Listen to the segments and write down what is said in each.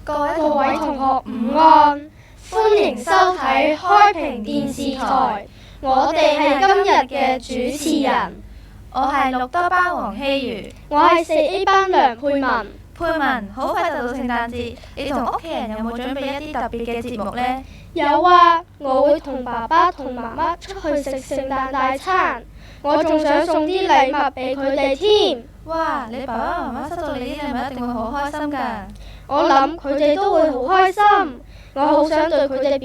各位同學午安，歡迎收睇開平電視台。我哋係今日嘅主持人，我係6多班黃希如，我係4A 班梁佩文。佩文，好快就到聖誕節，你同屋企人有冇準備一啲特別嘅節目呢？有啊，我會同爸爸同媽媽出去食聖誕大餐，我仲想送啲禮物俾佢哋添。哇！你爸爸媽媽收到你啲禮物一定會好開心㗎。我諗佢哋都會好開心，我好想對佢哋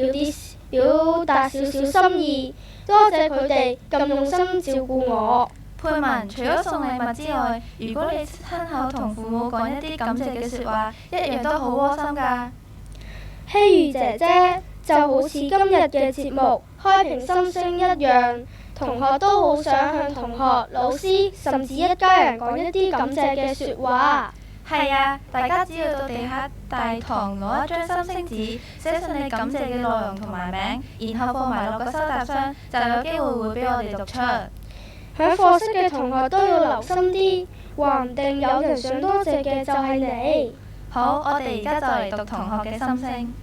表達少少心意，多謝佢哋咁用心照顧我。佩文，除咗送禮物之外，如果你親口同父母講一啲感謝嘅説話，一樣都好窩心㗎。希如姐姐就好似今日嘅節目開平心聲一樣，同學都好想向同學、老師甚至一家人講一啲感謝嘅説話。係啊，大家只要到地下大堂攞一張心聲紙，寫上你感謝嘅內容同埋名，然後放埋落個收集箱，就有機會會俾我哋讀出。響課室嘅同學都要留心啲，話唔定有人想多謝嘅就係你。好，我哋而家就嚟讀同學嘅心聲。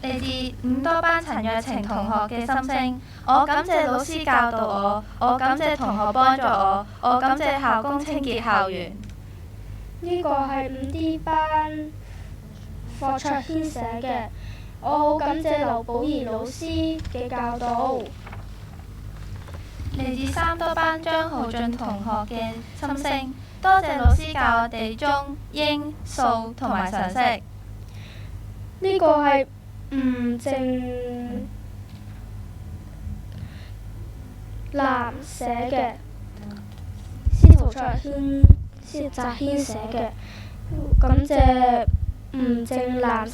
嚟自5多班陳若晴同學嘅心聲。我感謝老師教導我感謝同學幫助我感謝校工清潔校園。呢個係5D 班霍卓軒寫嘅，我好感謝劉寶儀老師嘅教導。嚟自3多班張浩俊同學嘅心聲。多謝老師教我哋中英數同埋常識。呢個係吳正南寫嘅，司徒卓軒、施澤軒寫嘅。感謝吳正南，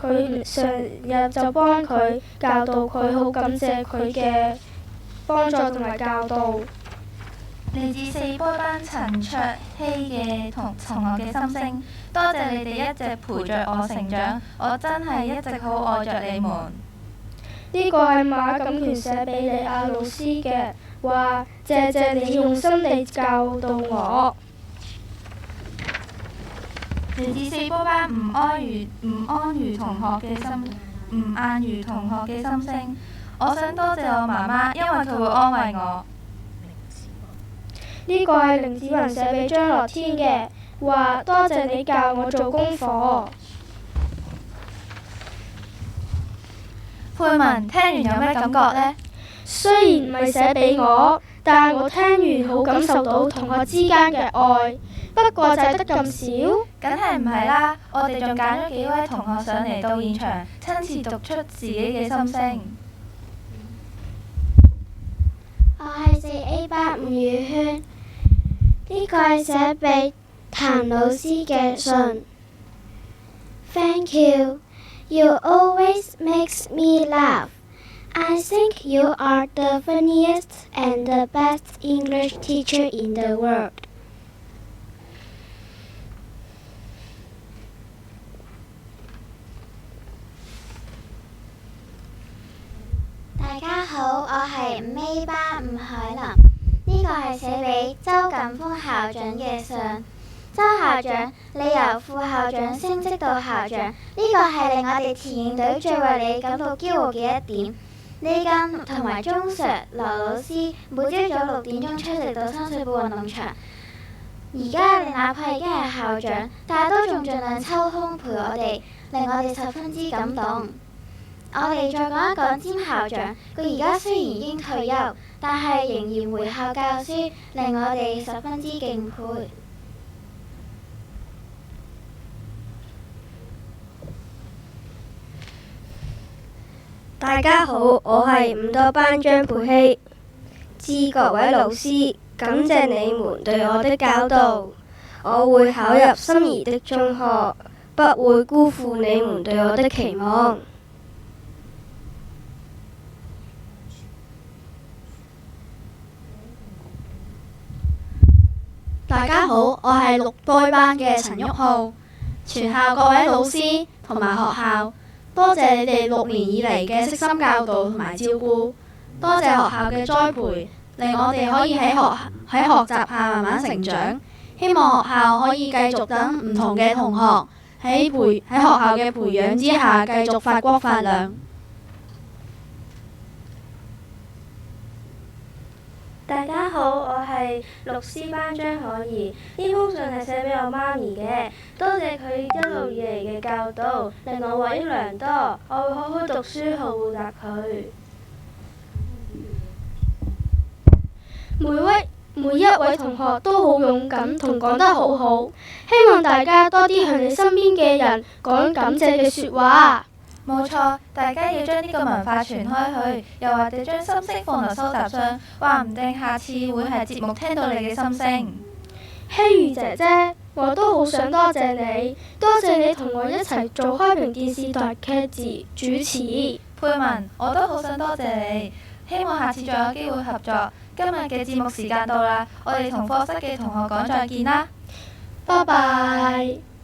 佢常日就幫佢教導佢，好感謝佢嘅幫助同埋教導。嚟自4波班陳卓希嘅同學嘅心聲。多謝你哋一直陪着我成長，我真係一直好愛着你們。呢個係馬錦權寫俾李亞老師嘅，話謝謝你用心地教導我。嚟自4波班吳安如同學嘅心聲。我想多謝我媽媽，因為佢會安慰我。呢個係凌子雲寫俾張樂天嘅，話多謝你教我做功課。佩文，聽完有咩感覺呢？雖然唔係寫俾我，但係我聽完好感受到同學之間嘅愛，不過就係得咁少。梗係唔係啦，我哋仲揀咗幾位同學上嚟到現場，親自讀出自己嘅心聲。我係4A 班吳宇軒，呢個係寫俾譚老師嘅信。Thank you, you always makes me laugh. I think you are the funniest and the best English teacher in the world. 大家好，我係5A 班吳海琳。呢個係寫俾周錦峰校長嘅信。周校長，你由副校長升職到校長，呢個係令我哋田徑隊最為你感到驕傲嘅一點。你跟同埋鐘 Sir、劉老師每朝早6點鐘出席到深水埗運動場。而家你哪怕已經係校長，但係都仲盡量抽空陪我哋，令我哋十分之感動。我哋再講一講詹校長，佢而家雖然已經退休，但係仍然回校教書，令我哋十分之敬佩。大家好，我係5多班張佩希。致各位老師，感謝你們對我的教導，我會考入心儀的中學，不會辜負你們對我的期望。大家好，我係6波班嘅陳旭浩。全校各位老師同埋學校，多謝你哋6年以嚟嘅悉心教導同埋照顧，多謝學校嘅栽培，令我哋可以喺學習下慢慢成長。希望學校可以繼續等唔同嘅同學喺學校嘅培養之下，繼續發光發亮。大家好，我係六 C 班張可怡。呢封信係寫俾我媽咪嘅，多謝佢一路以嚟嘅教導，令我獲益良多。我會好好讀書，好報答佢。每一位同學都好勇敢同講得好好，希望大家多啲向你身邊嘅人講感謝嘅説話。冇錯，大家要將呢個文化傳開去，又或者將心聲放落收集箱，話唔定下次會係節目聽到你嘅心聲。希如姐姐，我都好想多謝你，多謝你同我一齊做開平電視台劇節主持。佩文，我都好想多謝你，希望下次再有機會合作。今日嘅節目時間到啦，我哋同課室嘅同學講再見啦，拜拜。